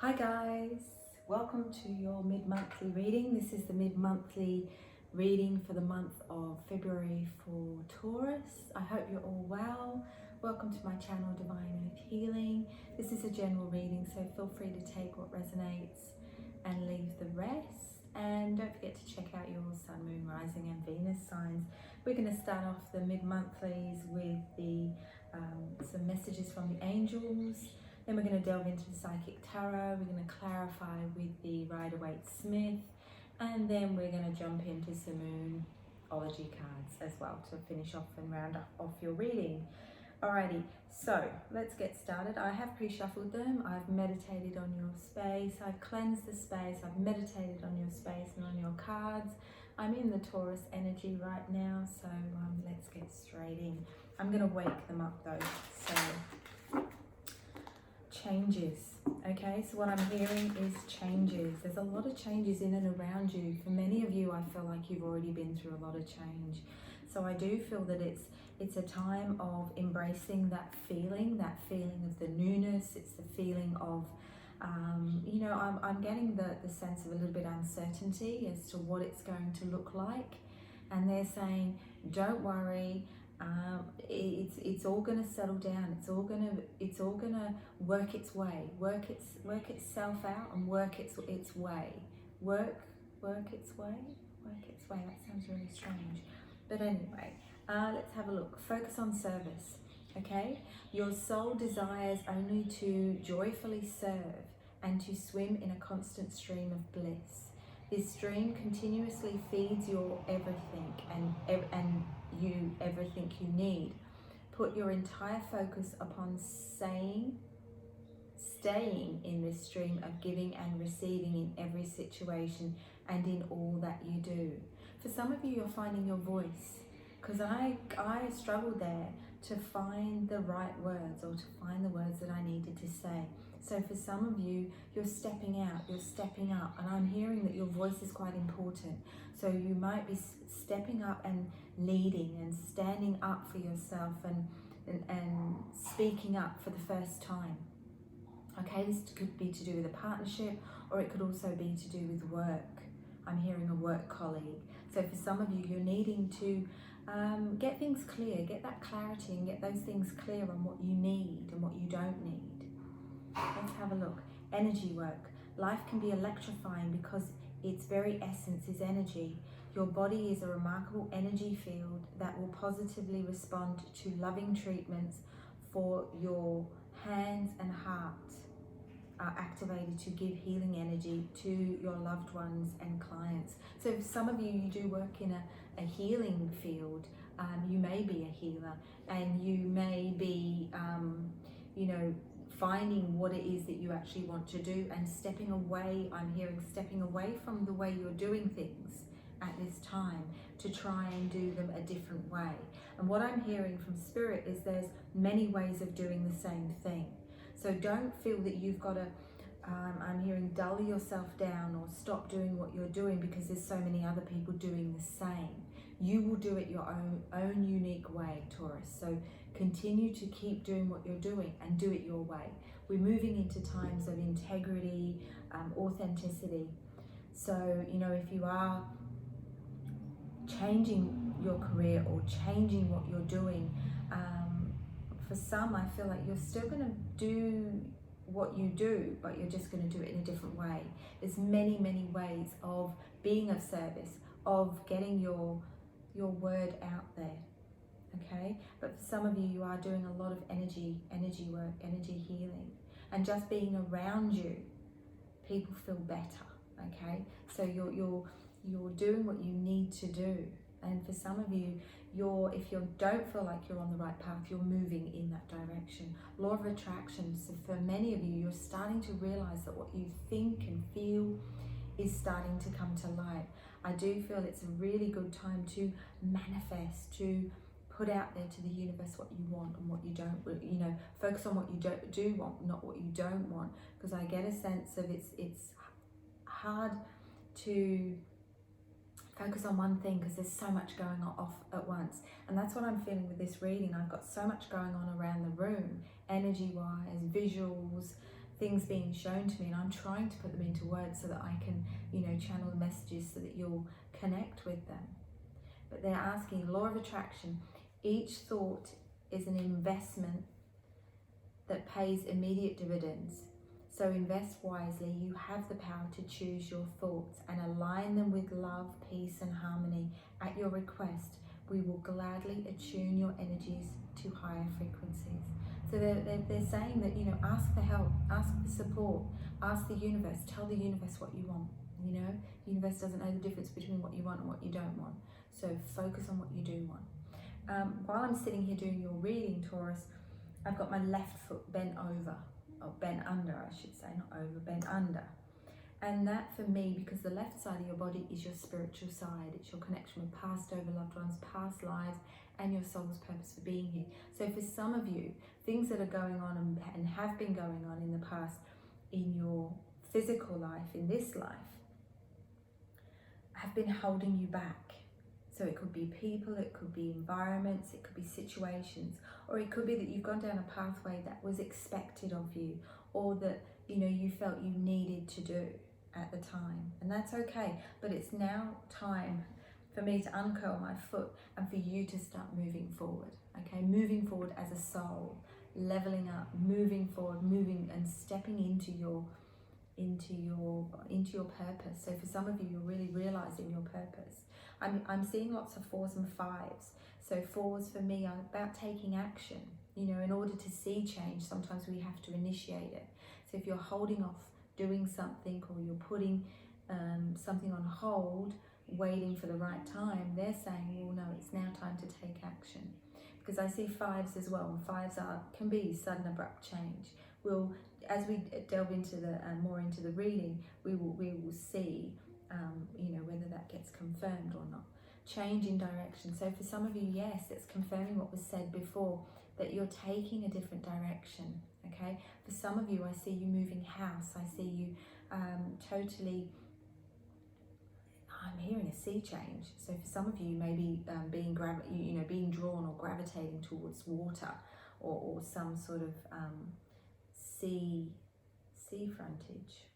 Hi guys, welcome to your mid-monthly reading. This is the mid-monthly reading for the month of February for Taurus. I hope you're all well. Welcome to my channel, Divine Earth Healing. This is a general reading, so feel free to take what resonates and leave the rest. And don't forget to check out your Sun, Moon, Rising and Venus signs. We're going to start off the mid-monthlies with some messages from the angels. Then we're going to delve into the Psychic Tarot. We're going to clarify with the Waite, and then we're going to jump into some Moonology cards as well to finish off and round off your reading. Alrighty, so let's get started. I have pre-shuffled them. I've meditated on your space. I've cleansed the space. I've meditated on your space and on your cards. I'm in the Taurus energy right now, so let's get straight in. I'm going to wake them up though, so changes. Okay, so what I'm hearing is changes. There's a lot of changes in and around you. For many of you, I feel like you've already been through a lot of change. So I do feel that it's a time of embracing that feeling of the newness. It's the feeling of I'm getting the sense of a little bit uncertainty as to what it's going to look like. And they're saying, don't worry, it's all going to settle down. It's all going to work its way, work itself out, and work its way. Work its way. That sounds really strange, but anyway, let's have a look. Focus on service. Okay, your soul desires only to joyfully serve and to swim in a constant stream of bliss. This stream continuously feeds your everything and you everything you need. Put your entire focus upon staying in this stream of giving and receiving in every situation and in all that you do. For some of you, you're finding your voice, because I struggled there to find the right words, or to find the words that I needed to say. So for some of you, you're stepping out, you're stepping up, and I'm hearing that your voice is quite important. So you might be stepping up and leading and standing up for yourself and speaking up for the first time. Okay, this could be to do with a partnership, or it could also be to do with work. I'm hearing a work colleague. So for some of you, you're needing to get things clear, get that clarity and get those things clear on what you need and what you don't need. Let's have a look. Energy work. Life can be electrifying because its very essence is energy. Your body is a remarkable energy field that will positively respond to loving treatments, for your hands and heart are activated to give healing energy to your loved ones and clients. So for some of you, you do work in a healing field. You may be a healer, and you may be finding what it is that you actually want to do and stepping away. I'm hearing stepping away from the way you're doing things at this time to try and do them a different way. And what I'm hearing from Spirit is there's many ways of doing the same thing. So don't feel that you've got to, I'm hearing dull yourself down or stop doing what you're doing because there's so many other people doing the same. You will do it your own unique way, Taurus. So continue to keep doing what you're doing and do it your way. We're moving into times of integrity, authenticity. So, if you are changing your career or changing what you're doing, for some, I feel like you're still going to do what you do, but you're just going to do it in a different way. There's many ways of being of service, of getting your word out there. Okay, but for some of you, you are doing a lot of energy work, energy healing, and just being around you, people feel better. Okay, so you're doing what you need to do. And for some of you, if you don't feel like you're on the right path, you're moving in that direction. Law of attraction. So for many of you, you're starting to realize that what you think and feel is starting to come to light. I do feel it's a really good time to manifest, to put out there to the universe what you want and what you don't, focus on what you do want, not what you don't want, because I get a sense of it's hard to focus on one thing because there's so much going on off at once. And that's what I'm feeling with this reading. I've got so much going on around the room, energy wise, visuals, things being shown to me, and I'm trying to put them into words so that I can, you know, channel the messages so that you'll connect with them. But they're asking, law of attraction, each thought is an investment that pays immediate dividends. So invest wisely. You have the power to choose your thoughts and align them with love, peace and harmony. At your request, we will gladly attune your energies to higher frequencies. So they're saying that, you know, ask for help, ask for support, ask the universe, tell the universe what you want. You know, the universe doesn't know the difference between what you want and what you don't want. So focus on what you do want. While I'm sitting here doing your reading, Taurus, I've got my left foot bent over, or bent under, I should say, not over, bent under. And that for me, because the left side of your body is your spiritual side, it's your connection with past over loved ones, past lives, and your soul's purpose for being here. So for some of you, things that are going on and have been going on in the past in your physical life, in this life, have been holding you back. So it could be people, it could be environments, it could be situations, or it could be that you've gone down a pathway that was expected of you, or that, you know, you felt you needed to do at the time. And that's okay, but it's now time for me to uncurl my foot and for you to start moving forward, okay? Moving forward as a soul, leveling up, moving forward, moving and stepping into your purpose. So for some of you, you're really realizing your purpose. I'm seeing lots of 4s and 5s. So 4s for me are about taking action. You know, in order to see change, sometimes we have to initiate it. So if you're holding off doing something, or you're putting something on hold, waiting for the right time, they're saying, well, no, it's now time to take action. Because I see 5s as well, and 5s can be sudden, abrupt change. As we delve into the more into the reading, we will see, you know, whether that gets confirmed or not. Change in direction. So for some of you, yes, it's confirming what was said before, that you're taking a different direction. Okay. For some of you, I see you moving house. I see you totally. I'm hearing a sea change. So for some of you, maybe being drawn or gravitating towards water, or some sort of sea frontage.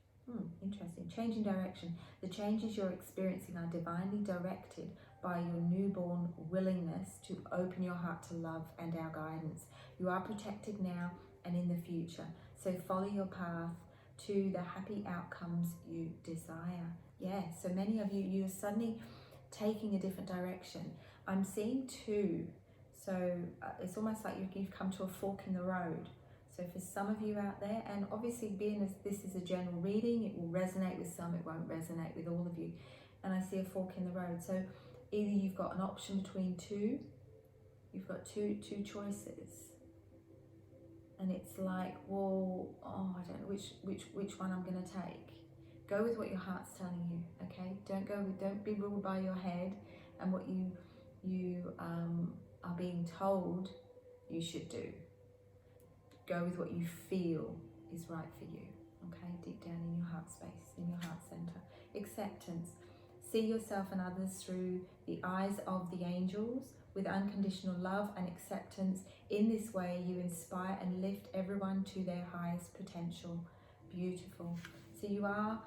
Interesting. Changing direction. The changes you're experiencing are divinely directed by your newborn willingness to open your heart to love and our guidance. You are protected now and in the future. So follow your path to the happy outcomes you desire. Yeah, so many of you, you're suddenly taking a different direction. I'm seeing 2. So it's almost like you've come to a fork in the road. So for some of you out there, and obviously being as this is a general reading, it will resonate with some, it won't resonate with all of you. And I see a fork in the road. So either you've got an option between 2, you've got two choices. And it's like, well, I don't know which one I'm going to take. Go with what your heart's telling you, okay? Don't be ruled by your head and what you are being told you should do. Go with what you feel is right for you, okay? Deep down in your heart space, in your heart center. Acceptance. See yourself and others through the eyes of the angels with unconditional love and acceptance. In this way, you inspire and lift everyone to their highest potential. Beautiful. So you are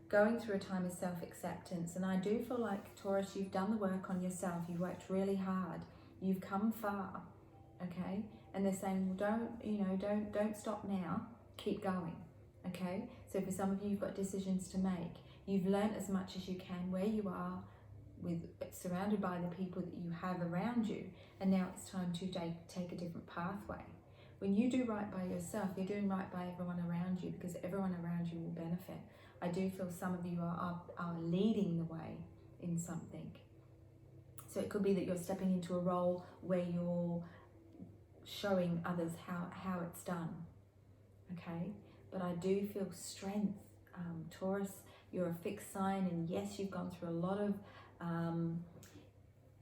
going through a time of self-acceptance, and I do feel like, Taurus, you've done the work on yourself. You've worked really hard. You've come far, okay? And they're saying, well, don't stop now. Keep going, okay? So for some of you, you've got decisions to make. You've learned as much as you can where you are, surrounded by the people that you have around you, and now it's time to take a different pathway. When you do right by yourself, you're doing right by everyone around you, because everyone around you will benefit. I do feel some of you are leading the way in something. So it could be that you're stepping into a role where you're showing others how it's done, okay? But I do feel strength. Taurus, you're a fixed sign, and yes, you've gone through a lot of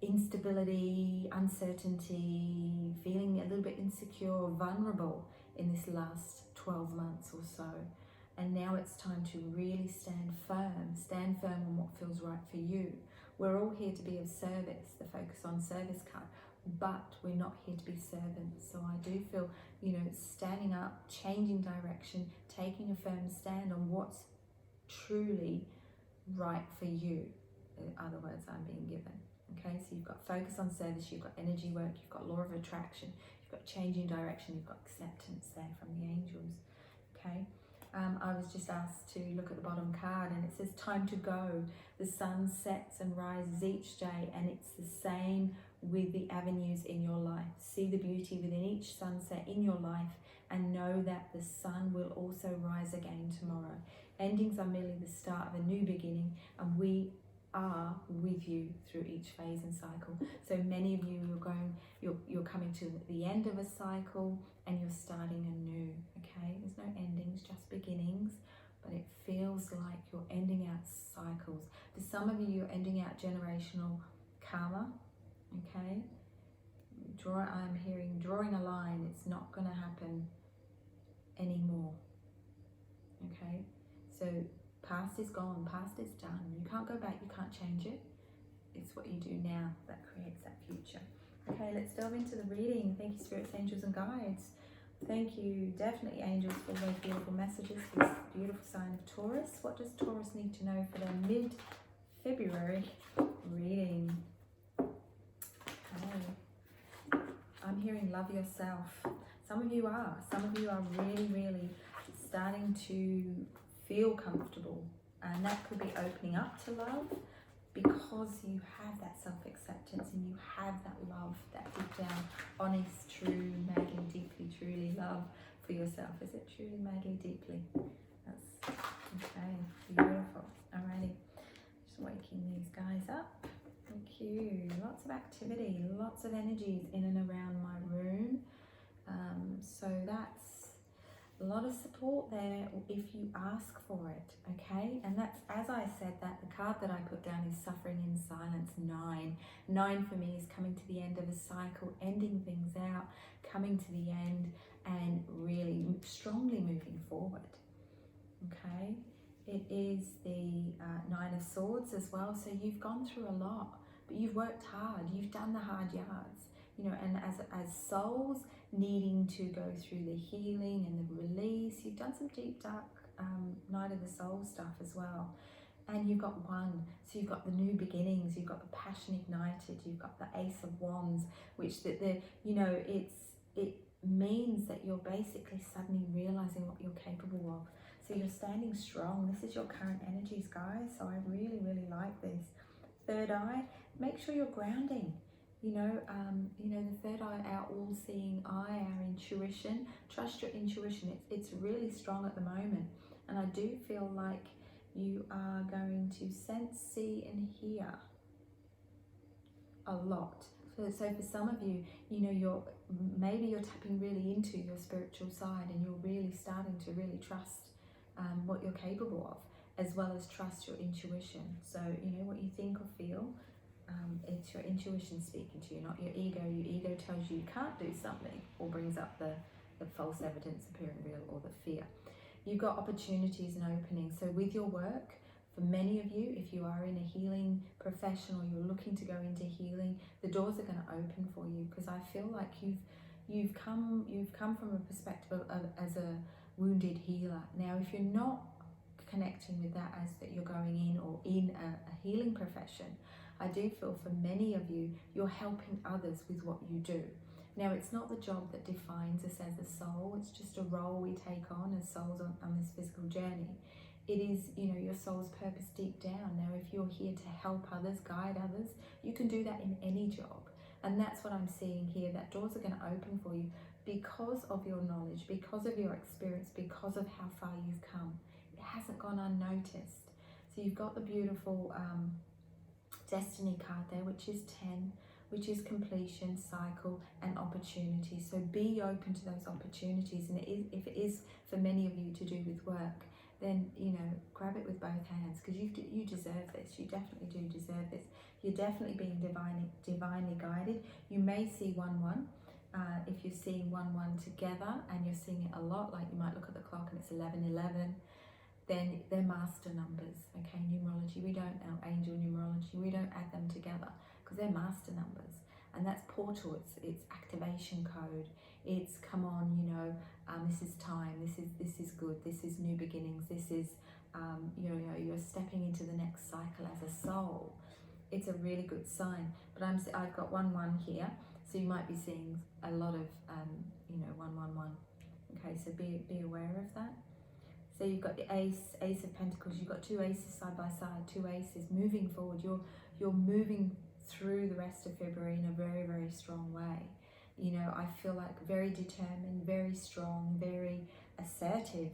instability, uncertainty, feeling a little bit insecure or vulnerable in this last 12 months or so. And now it's time to really stand firm on what feels right for you. We're all here to be of service, the focus on service card. but we're not here to be servants. So I do feel, you know, standing up, changing direction, taking a firm stand on what's truly right for you. In other words, I'm being given. Okay, so you've got focus on service, you've got energy work, you've got law of attraction, you've got changing direction, you've got acceptance there from the angels. Okay, I was just asked to look at the bottom card, and it says time to go. The sun sets and rises each day, and it's the same with the avenues in your life. See the beauty within each sunset in your life, and know that the sun will also rise again tomorrow. Endings are merely the start of a new beginning, and we are with you through each phase and cycle. So many of you are going, you're coming to the end of a cycle and you're starting anew. Okay, there's no endings, just beginnings, but it feels like you're ending out cycles. For some of you, you're ending out generational karma. Okay, I'm hearing drawing a line. It's not going to happen anymore. Okay, so past is gone, past is done. You can't go back, you can't change it. It's what you do now that creates that future. Okay, let's delve into the reading. Thank you, spirits, angels, and guides. Thank you, definitely, angels, for those beautiful messages. This beautiful sign of Taurus. What does Taurus need to know for their mid-February reading? Okay. I'm hearing love yourself. Some of you are really, really starting to feel comfortable, and that could be opening up to love because you have that self-acceptance and you have that love, that deep down, honest, true, madly, deeply, truly love for yourself. Is it truly, madly, deeply? That's okay. Beautiful. Alrighty, just waking these guys up. Thank you. Lots of activity, lots of energies in and around my room. So that's a lot of support there if you ask for it, okay? And that's, as I said, that the card that I put down is suffering in silence, 9. 9 for me is coming to the end of a cycle, ending things out, coming to the end, and really strongly moving forward, okay? It is the 9 of Swords as well, so you've gone through a lot, but you've worked hard, you've done the hard yards, you know, and as souls needing to go through the healing and the release, you've done some deep, dark Night of the Soul stuff as well. And you've got 1, so you've got the new beginnings, you've got the passion ignited, you've got the Ace of Wands, which you know, it means that you're basically suddenly realizing what you're capable of. So you're standing strong. This is your current energies, guys. So I really, really like this. Third eye, make sure you're grounding. You know, the third eye, our all-seeing eye, our intuition. Trust your intuition. It's really strong at the moment. And I do feel like you are going to sense, see, and hear a lot. So for some of you, you know, maybe you're tapping really into your spiritual side, and you're really starting to really trust what you're capable of, as well as trust your intuition. So, you know, what you think or feel, it's your intuition speaking to you, not your ego. Your ego tells you you can't do something, or brings up the false evidence appearing real, or the fear. You've got opportunities and openings. So with your work, for many of you, if you are in a healing profession or you're looking to go into healing, the doors are going to open for you, because I feel like you've come from a perspective of as a wounded healer. Now, if you're not connecting with that as that you're going in or in a healing profession, I do feel for many of you, you're helping others with what you do. Now, it's not the job that defines us as a soul. It's just a role we take on as souls on this physical journey. It is, you know, your soul's purpose deep down. Now, if you're here to help others, guide others, you can do that in any job. And that's what I'm seeing here, that doors are going to open for you because of your knowledge, because of your experience, because of how far you've come. It hasn't gone unnoticed. So you've got the beautiful Destiny card there, which is 10, which is completion, cycle, and opportunity. So be open to those opportunities. And if it is for many of you to do with work, then, you know, grab it with both hands, because you deserve this. You definitely do deserve this. You're definitely being divinely guided. You may see 1-1. If you're seeing 1-1 together and you're seeing it a lot, like you might look at the clock and it's 11-11, then they're master numbers. Okay, numerology, we don't, our angel numerology, we don't add them together because they're master numbers. and that's portal. It's activation code. It's come on, you know, this is time. This is good. This is new beginnings. This is you know, you're stepping into the next cycle as a soul. It's a really good sign. But I've got 1-1 here, so you might be seeing a lot of you know, 1-1-1. Okay, so be aware of that. So you've got the Ace of Pentacles. You've got 2 aces side by side, 2 aces moving forward. You're moving through the rest of February in a very, very strong way. You know, I feel like very determined, very strong, very assertive,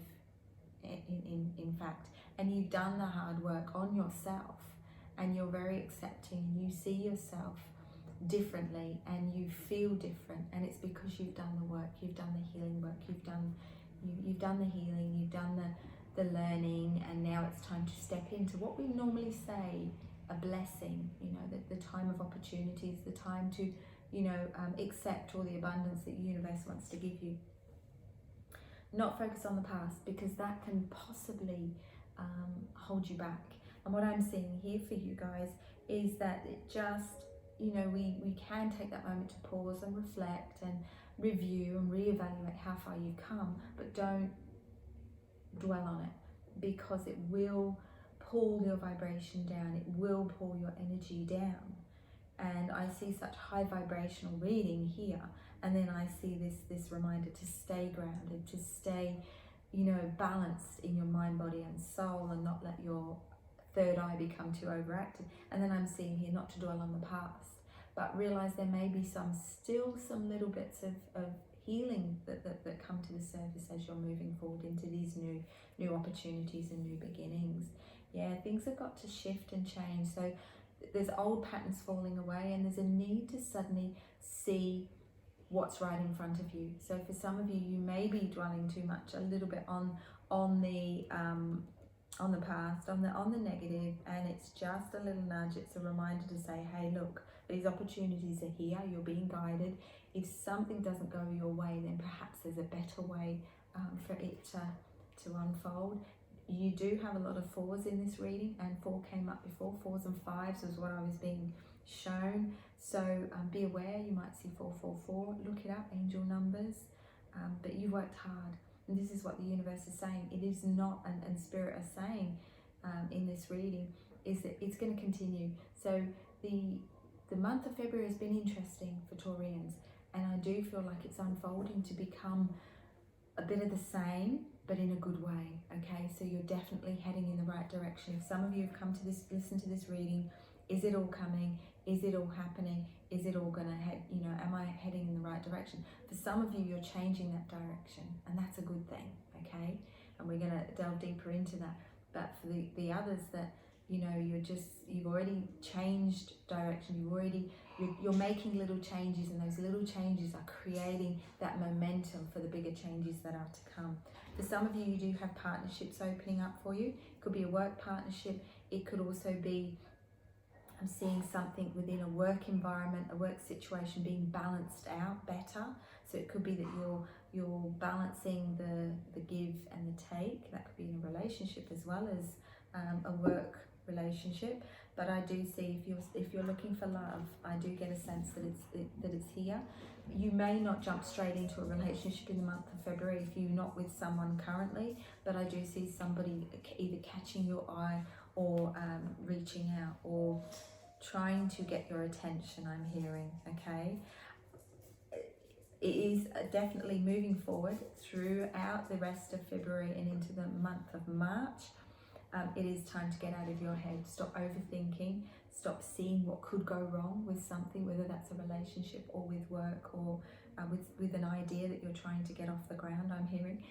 in fact. And you've done the hard work on yourself, and you're very accepting. You see yourself differently, and you feel different, and it's because you've done the work. You've done the healing work. You've done the healing. You've done the learning, and now it's time to step into what we normally say a blessing. You know, the time of opportunities, the time to, you know, accept all the abundance that the universe wants to give you. Not focus on the past, because that can possibly hold you back. And what I'm seeing here for you guys is that it just, you know, we can take that moment to pause and reflect and review and reevaluate how far you've come, but don't dwell on it, because it will pull your vibration down. It will pull your energy down. And I see such high vibrational reading here, and then I see this reminder to stay grounded, to stay, you know, balanced in your mind, body and soul, and not let your third eye become too overactive. And then I'm seeing here not to dwell on the past, but realize there may be still some little bits of healing that come to the surface as you're moving forward into these new opportunities and new beginnings. Yeah, things have got to shift and change. So there's old patterns falling away, and there's a need to suddenly see what's right in front of you. So for some of you, you may be dwelling too much, a little bit on the past, on the negative, and it's just a little nudge. It's a reminder to say, hey, look, these opportunities are here. You're being guided. If something doesn't go your way, then perhaps there's a better way for it to unfold. You do have a lot of 4s in this reading, and 4 came up before. 4s and 5s was what I was being shown. So be aware, you might see 444. Look it up, angel numbers. But you worked hard, and this is what the universe is saying. It is not, and Spirit are saying in this reading, is that it's going to continue. So the month of February has been interesting for Taurians, and I do feel like it's unfolding to become a bit of the same, but in a good way. Okay, so you're definitely heading in the right direction. If some of you have come to listen to this reading, is it all coming? Is it all happening? Is it all gonna head, you know, am I heading in the right direction? For some of you, you're changing that direction, and that's a good thing. Okay, and we're gonna delve deeper into that. But for the others that, you know, you've already changed direction. You're making little changes, and those little changes are creating that momentum for the bigger changes that are to come. For some of you, you do have partnerships opening up for you. It could be a work partnership. It could also be, I'm seeing something within a work environment, a work situation being balanced out better. So it could be that you're balancing the give and the take. That could be in a relationship as well as a work relationship. But I do see, if you're looking for love, I do get a sense that it's here. You may not jump straight into a relationship in the month of February if you're not with someone currently, but I do see somebody either catching your eye or reaching out or trying to get your attention, I'm hearing. Okay, it is definitely moving forward throughout the rest of February and into the month of March. It is time to get out of your head. Stop overthinking. Stop seeing what could go wrong with something, whether that's a relationship or with work or with an idea that you're trying to get off the ground, I'm hearing.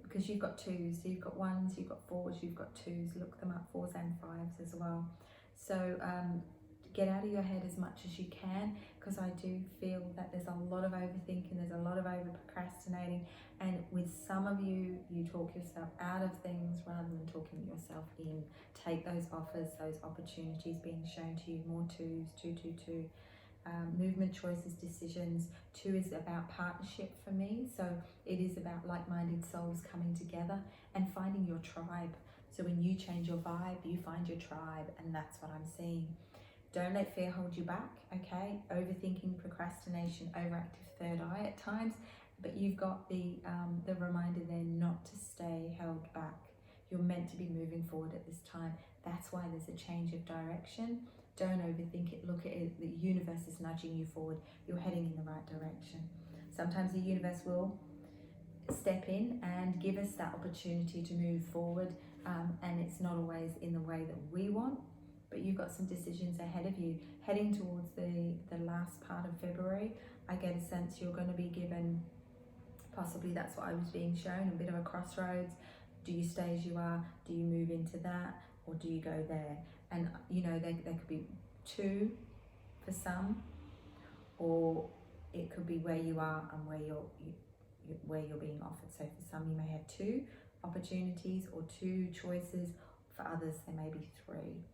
Because you've got 2s, so you've got 1s, you've got 4s, you've got 2s. Look them up, 4s and 5s as well. So get out of your head as much as you can, because I do feel that there's a lot of overthinking, there's a lot of over procrastinating, and with some of you, you talk yourself out of things rather than talking yourself in. Take those offers, those opportunities being shown to you. More 2s, 222. Movement, choices, decisions. 2 is about partnership for me, so it is about like-minded souls coming together and finding your tribe. So when you change your vibe, you find your tribe, and that's what I'm seeing. Don't let fear hold you back, okay? Overthinking, procrastination, overactive third eye at times, but you've got the reminder there not to stay held back. You're meant to be moving forward at this time. That's why there's a change of direction. Don't overthink it. Look at it. The universe is nudging you forward. You're heading in the right direction. Sometimes the universe will step in and give us that opportunity to move forward, and it's not always in the way that we want, but you've got some decisions ahead of you. Heading towards the last part of February, I get a sense you're going to be given, possibly that's what I was being shown, a bit of a crossroads. Do you stay as you are? Do you move into that? Or do you go there? And you know, there could be two for some, or it could be where you are and where you're being offered. So for some, you may have two opportunities or two choices. For others, there may be three.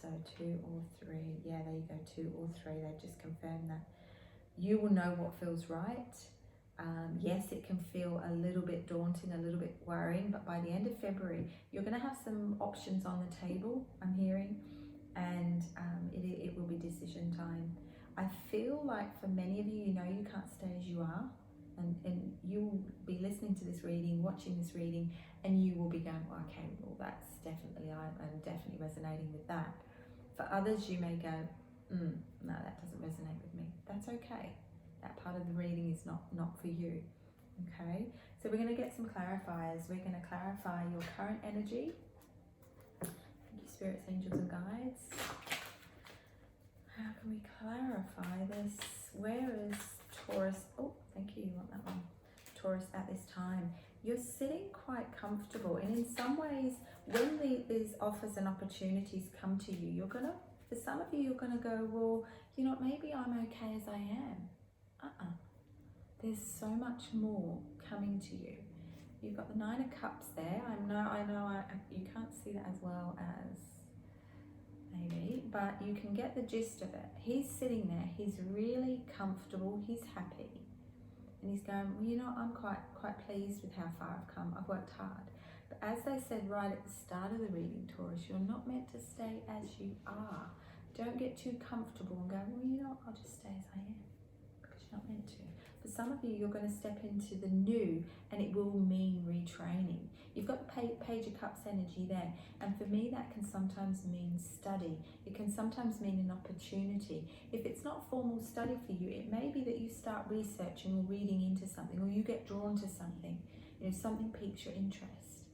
So 2 or 3, yeah, there you go, 2 or 3. They've just confirmed that. You will know what feels right. Yes, it can feel a little bit daunting, a little bit worrying, but by the end of February, you're going to have some options on the table, I'm hearing, and it will be decision time. I feel like for many of you, you know you can't stay as you are, and you'll be listening to this reading, watching this reading, and you will be going, well, okay, well, that's definitely, I'm definitely resonating with that. For others, you may go, no, that doesn't resonate with me. That's okay. That part of the reading is not for you. Okay, so we're going to get some clarifiers. We're going to clarify your current energy. Thank you, spirits, angels, and guides. How can we clarify this? Where is Taurus? Oh, thank you. You want that one? Taurus at this time. You're sitting quite comfortable, and in some ways, when these offers and opportunities come to you, you're gonna, for some of you, you're gonna go, well, you know, maybe I'm okay as I am. There's so much more coming to you. You've got the 9 of Cups there. I know, you can't see that as well as maybe, but you can get the gist of it. He's sitting there. He's really comfortable. He's happy. And he's going, well, you know, I'm quite pleased with how far I've come. I've worked hard. But as they said right at the start of the reading, Taurus, you're not meant to stay as you are. Don't get too comfortable and go, well, you know, I'll just stay as I am. Because you're not meant to. For some of you, you're going to step into the new, and it will mean retraining. You've got the Page of Cups energy there. And for me, that can sometimes mean study. It can sometimes mean an opportunity. If it's not formal study for you, it may be that you start researching or reading into something, or you get drawn to something. You know, something piques your interest.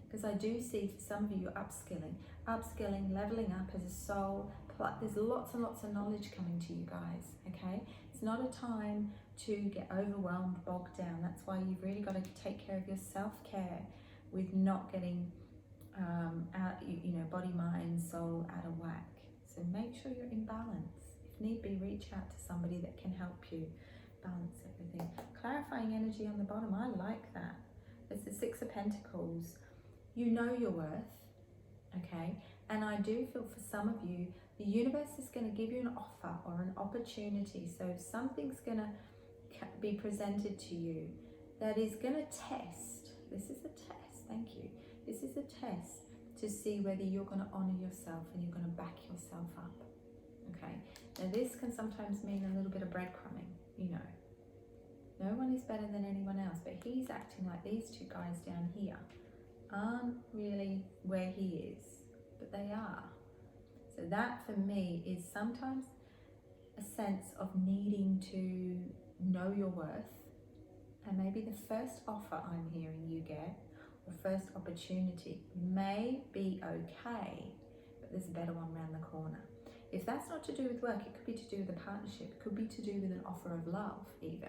Because I do see for some of you, you're upskilling, leveling up as a soul. There's lots and lots of knowledge coming to you guys, okay? It's not a time to get overwhelmed, bogged down. That's why you've really got to take care of your self-care with not getting out, you know, body, mind, soul out of whack. So make sure you're in balance. If need be, reach out to somebody that can help you balance everything. Clarifying energy on the bottom, I like that. It's the 6 of Pentacles. You know your worth, okay? And I do feel for some of you, the universe is going to give you an offer or an opportunity. So something's going to be presented to you that is going to test. This is a test, thank you. This is a test to see whether you're going to honor yourself and you're going to back yourself up, okay? Now this can sometimes mean a little bit of breadcrumbing, you know. No one is better than anyone else, but he's acting like these two guys down here aren't really where he is, but they are. So that for me is sometimes a sense of needing to know your worth, and maybe the first offer I'm hearing you get, or first opportunity, may be okay, but there's a better one around the corner. If that's not to do with work, it could be to do with a partnership, it could be to do with an offer of love even.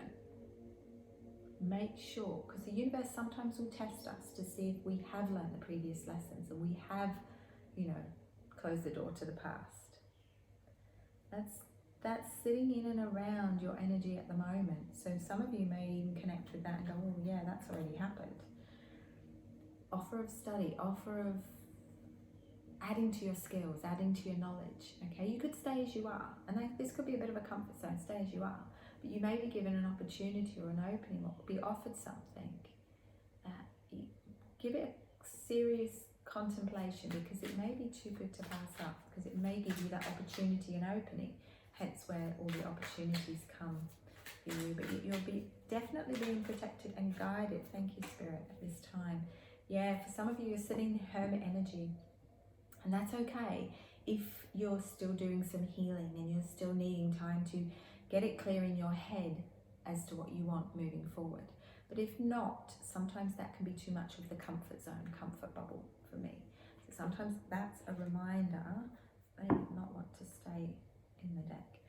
Make sure, because the universe sometimes will test us to see if we have learned the previous lessons and we have, you know, closed the door to the past. That's sitting in and around your energy at the moment. So some of you may even connect with that and go, oh yeah, that's already happened. Offer of study, offer of adding to your skills, adding to your knowledge, okay? You could stay as you are, and this could be a bit of a comfort zone, stay as you are, but you may be given an opportunity or an opening or be offered something. Give it a serious contemplation, because it may be too good to pass up, because it may give you that opportunity and opening, hence where all the opportunities come for you. But you'll be definitely being protected and guided. Thank you, Spirit, at this time. Yeah, for some of you, you're sitting in hermit energy, and that's okay if you're still doing some healing and you're still needing time to get it clear in your head as to what you want moving forward. But if not, sometimes that can be too much of the comfort zone, comfort bubble for me. So sometimes that's a reminder, I do not want to stay in the deck.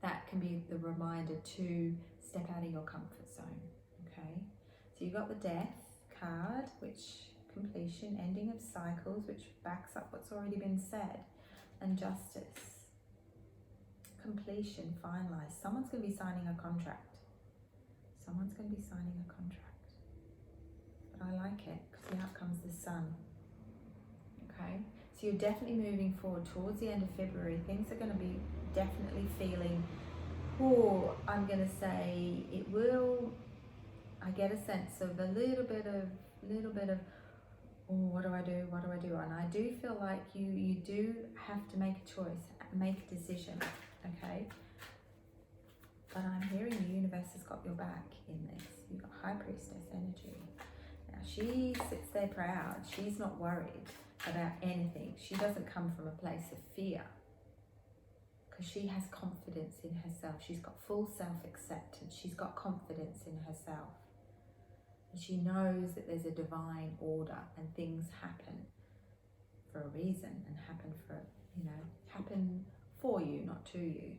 That can be the reminder to step out of your comfort zone, okay? So you've got the Death card, which completion, ending of cycles, which backs up what's already been said, and Justice, completion, finalized. Someone's going to be signing a contract. Someone's going to be signing a contract. But I like it because out comes the Sun. Okay, so you're definitely moving forward towards the end of February. Things are going to be definitely feeling, oh, I'm going to say it will, I get a sense of a little bit of, oh, what do I do? What do I do? And I do feel like you do have to make a choice, make a decision, okay? But I'm hearing the universe has got your back in this. You've got High Priestess energy. Now she sits there proud. She's not worried about anything. She doesn't come from a place of fear, because she has confidence in herself. She's got full self-acceptance. She's got confidence in herself. And she knows that there's a divine order and things happen for a reason and happen for, you know, happen for you, not to you.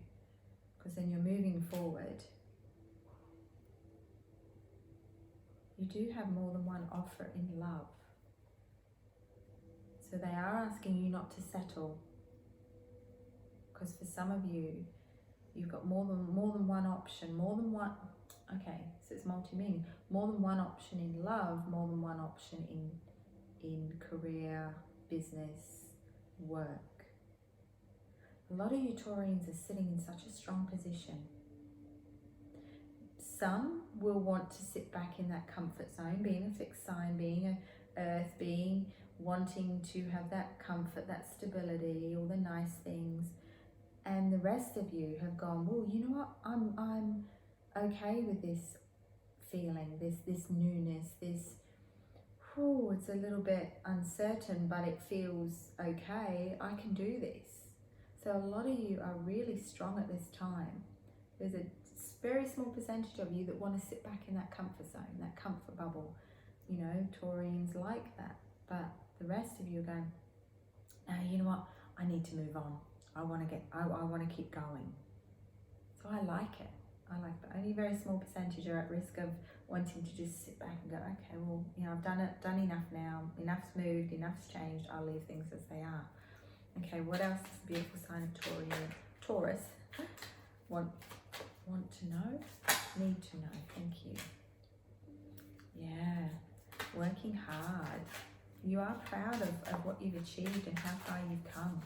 Because then you're moving forward. You do have more than one offer in love. So they are asking you not to settle. Because for some of you, you've got more than one option, more than one. Okay, so it's multi-meaning. More than one option in love, more than one option in career, business, work. A lot of you Taurians are sitting in such a strong position. Some will want to sit back in that comfort zone, being a fixed sign, being an earth, wanting to have that comfort, that stability, all the nice things. And the rest of you have gone, well, you know what, I'm okay with this feeling, this newness, this, it's a little bit uncertain, but it feels okay, I can do this. So a lot of you are really strong at this time. There's a very small percentage of you that want to sit back in that comfort zone, that comfort bubble. You know, Taurians like that. But the rest of you are going, no, you know what, I need to move on. I want to keep going. So I like it. But only a very small percentage are at risk of wanting to just sit back and go, okay, well, you know, I've done enough now. Enough's moved, enough's changed. I'll leave things as they are. Okay, what else does the beautiful sign of Taurus want to know? Need to know. Thank you. Yeah, working hard. You are proud of what you've achieved and how far you've come.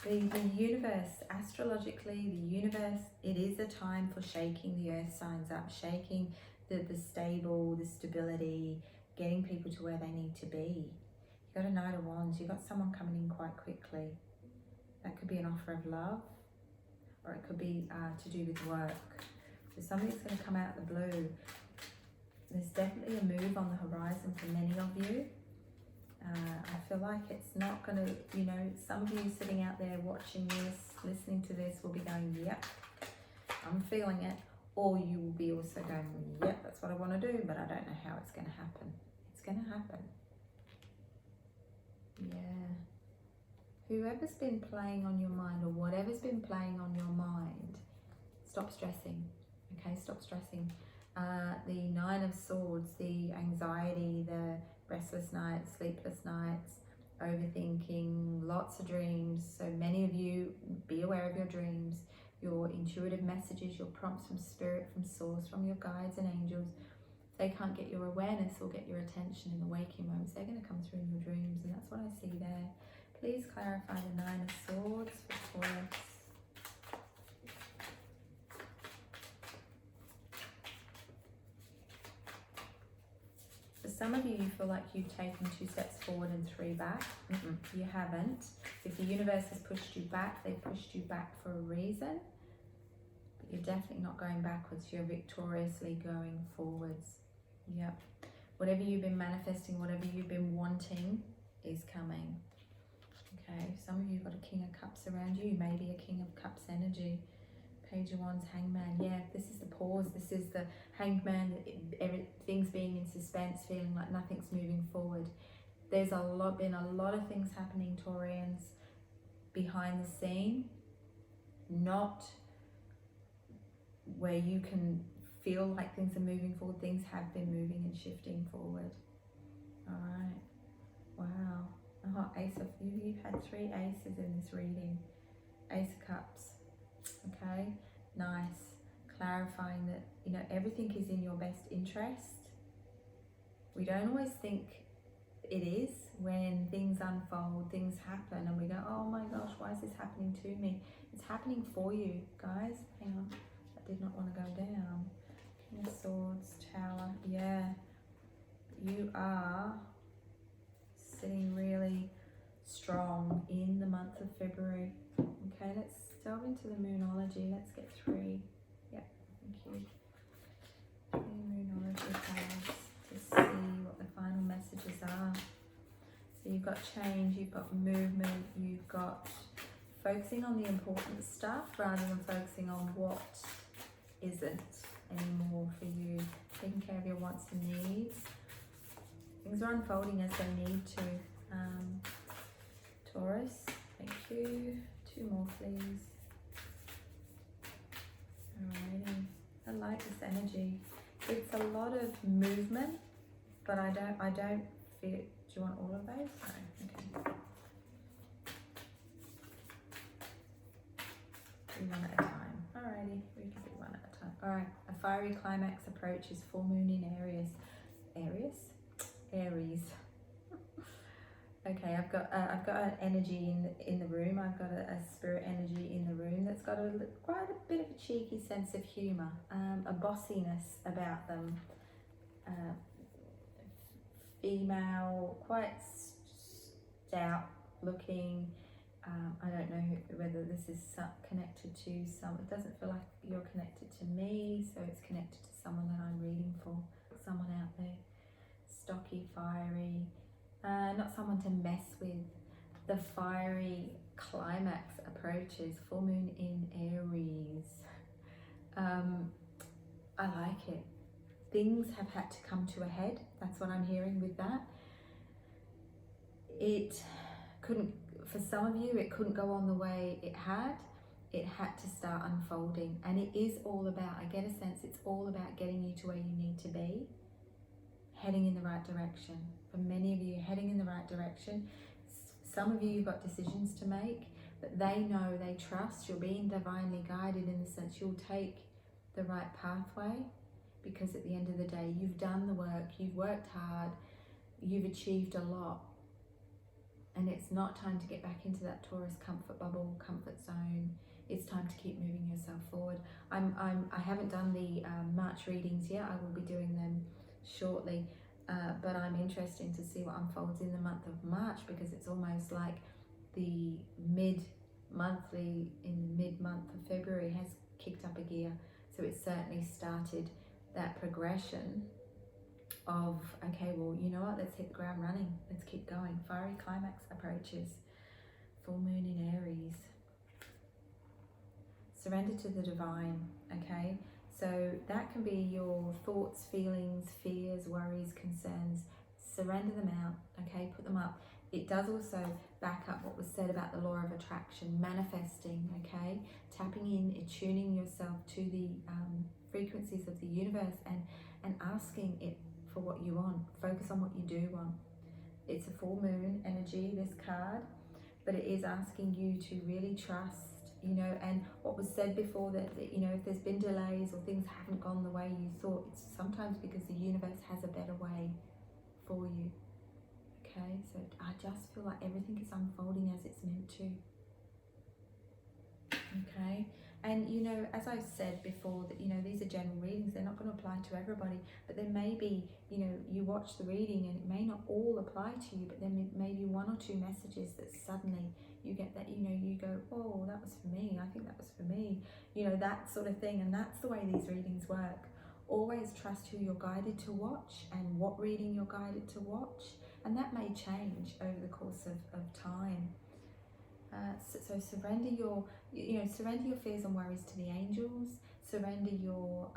The universe, astrologically, the universe, it is a time for shaking the earth signs up, shaking the stable, the stability, getting people to where they need to be. You've got a Knight of Wands, you've got someone coming in quite quickly. That could be an offer of love, or it could be to do with work. So something's going to come out of the blue. There's definitely a move on the horizon for many of you. I feel like it's not going to, you know, some of you sitting out there watching this, listening to this will be going, yep, I'm feeling it. Or you will be also going, yep, that's what I want to do, but I don't know how it's going to happen. It's going to happen. Yeah. Whoever's been playing on your mind, or whatever's been playing on your mind, stop stressing. Okay, stop stressing. The Nine of Swords, the anxiety, the restless nights, sleepless nights, overthinking, lots of dreams. So many of you, be aware of your dreams, your intuitive messages, your prompts from spirit, from source, from your guides and angels. If they can't get your awareness or get your attention in the waking moments, they're going to come through in your dreams, and that's what I see there. Please clarify the Nine of Swords for Taurus. For some of you, you feel like you've taken 2 steps forward and 3 back. You haven't. If the universe has pushed you back, they've pushed you back for a reason. But you're definitely not going backwards. You're victoriously going forwards. Yep. Whatever you've been manifesting, whatever you've been wanting is coming. Okay, some of you have got a King of Cups around you. Maybe a King of Cups energy. Page of Wands, Hangman. Yeah, this is the pause. This is the Hangman. Everything's being in suspense, feeling like nothing's moving forward. There's been a lot of things happening, Taurians, behind the scene. Not where you can feel like things are moving forward. Things have been moving and shifting forward. All right. Wow. Oh, Ace of, you've had 3 aces in this reading. Ace of Cups. Okay, nice. Clarifying that, you know, everything is in your best interest. We don't always think it is when things unfold, things happen, and we go, oh my gosh, why is this happening to me? It's happening for you, guys. Hang on, I did not want to go down. King of Swords, Tower. Yeah, you are sitting really strong in the month of February. Okay, let's delve into the Moonology. Let's get 3. Yeah, thank you. 3 Moonology cards to see what the final messages are. So you've got change, you've got movement, you've got focusing on the important stuff rather than focusing on what isn't anymore for you. Taking care of your wants and needs. Things are unfolding as they need to. Taurus, thank you. 2 more, please. Alrighty, I like this energy. It's a lot of movement, but I don't feel. Do you want all of those? No. Okay. Do 1 at a time. Alrighty, we can do 1 at a time. Alright, a fiery climax approaches. Full moon in Aries. Aries. Okay, I've got an energy in the room. I've got a spirit energy in the room that's got quite a bit of a cheeky sense of humour, a bossiness about them. Female, quite stout looking. I don't know whether this is connected to some. It doesn't feel like you're connected to me, so it's connected to someone that I'm reading for. Someone out there, stocky, fiery. Not someone to mess with. The fiery climax approaches. Full moon in Aries. I like it. Things have had to come to a head. That's what I'm hearing with that. It couldn't, for some of you, it couldn't go on the way it had. It had to start unfolding. And it is all about, I get a sense, it's all about getting you to where you need to be. Heading in the right direction. For many of you, heading in the right direction. Some of you, you've got decisions to make, but they know, they trust, you're being divinely guided in the sense you'll take the right pathway, because at the end of the day, you've done the work, you've worked hard, you've achieved a lot. And it's not time to get back into that Taurus comfort bubble, comfort zone. It's time to keep moving yourself forward. I haven't done the March readings yet. I will be doing them shortly, but I'm interested to see what unfolds in the month of March, because it's almost like the mid-month of February has kicked up a gear. So it's certainly started that progression of, okay, well, you know what, let's hit the ground running, let's keep going. Fiery climax approaches. Full moon in Aries. Surrender to the divine, okay? So that can be your thoughts, feelings, fears, worries, concerns. Surrender them out, okay? Put them up. It does also back up what was said about the law of attraction, manifesting, okay? Tapping in, attuning yourself to the frequencies of the universe and asking it for what you want. Focus on what you do want. It's a full moon energy, this card, but it is asking you to really trust, you know, and what was said before that, you know, if there's been delays or things haven't gone the way you thought, it's sometimes because the universe has a better way for you. Okay, so I just feel like everything is unfolding as it's meant to. Okay, And you know, as I've said before, that you know, these are general readings, they're not going to apply to everybody, but there may be, you know, you watch the reading and it may not all apply to you, but then maybe one or two messages that suddenly you get, that you know, you go, oh, that was for me, I think that was for me, you know, that sort of thing. And that's the way these readings work. Always trust who you're guided to watch and what reading you're guided to watch, and that may change over the course of time. So surrender your, you know, surrender your fears and worries to the angels. Surrender your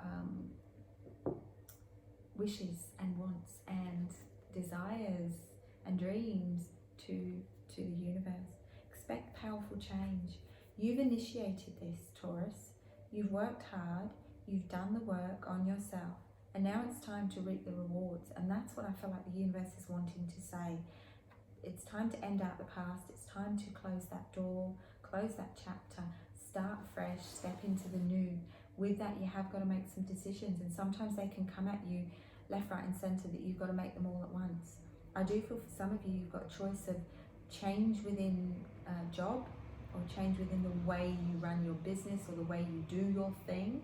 wishes and wants and desires and dreams to the universe. Expect powerful change. You've initiated this, Taurus. You've worked hard. You've done the work on yourself, and now it's time to reap the rewards. And that's what I feel like the universe is wanting to say. It's time to end out the past. It's time to close that door, close that chapter, start fresh, step into the new. With that, you have got to make some decisions, and sometimes they can come at you left, right and centre, that you've got to make them all at once. I do feel for some of you, you've got a choice of change within a job, or change within the way you run your business or the way you do your thing,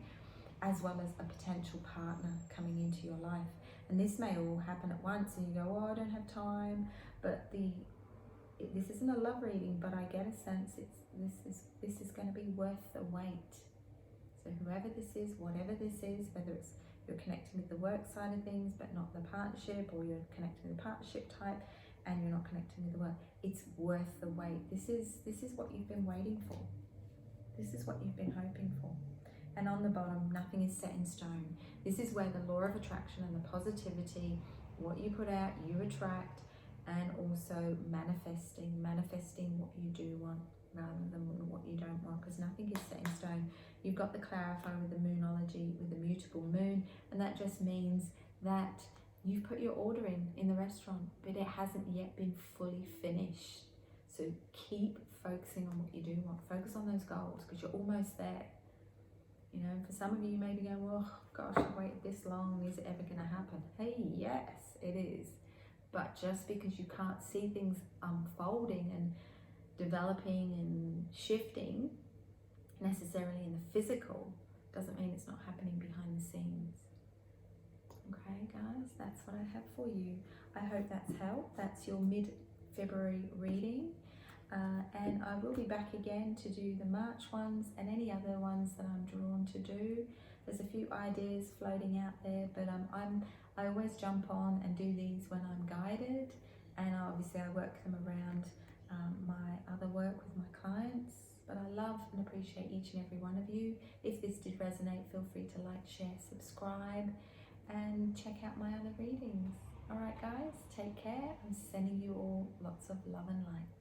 as well as a potential partner coming into your life. And this may all happen at once, and you go, oh, I don't have time. But this isn't a love reading, but I get a sense this is going to be worth the wait. So whoever this is, whatever this is, whether it's you're connecting with the work side of things but not the partnership, or you're connecting with the partnership type and you're not connecting with the work, it's worth the wait. This is what you've been waiting for. This is what you've been hoping for. And on the bottom, nothing is set in stone. This is where the law of attraction and the positivity, what you put out, you attract, and also manifesting what you do want rather than what you don't want, because nothing is set in stone. You've got the clarifier with the Moonology, with the mutable moon, and that just means that you've put your order in the restaurant, but it hasn't yet been fully finished. So keep focusing on what you do want. Focus on those goals, because you're almost there. You know, for some of you, you may be going, well, gosh, I've waited this long, is it ever going to happen? Hey, yes, it is. But just because you can't see things unfolding and developing and shifting necessarily in the physical, doesn't mean it's not happening behind the scenes. Okay, guys, that's what I have for you. I hope that's helped. That's your mid-February reading. And I will be back again to do the March ones and any other ones that I'm drawn to do. There's a few ideas floating out there, but I always jump on and do these when I'm guided, and obviously I work them around my other work with my clients. But I love and appreciate each and every one of you. If this did resonate, feel free to like, share, subscribe, and check out my other readings. All right, guys, take care. I'm sending you all lots of love and light.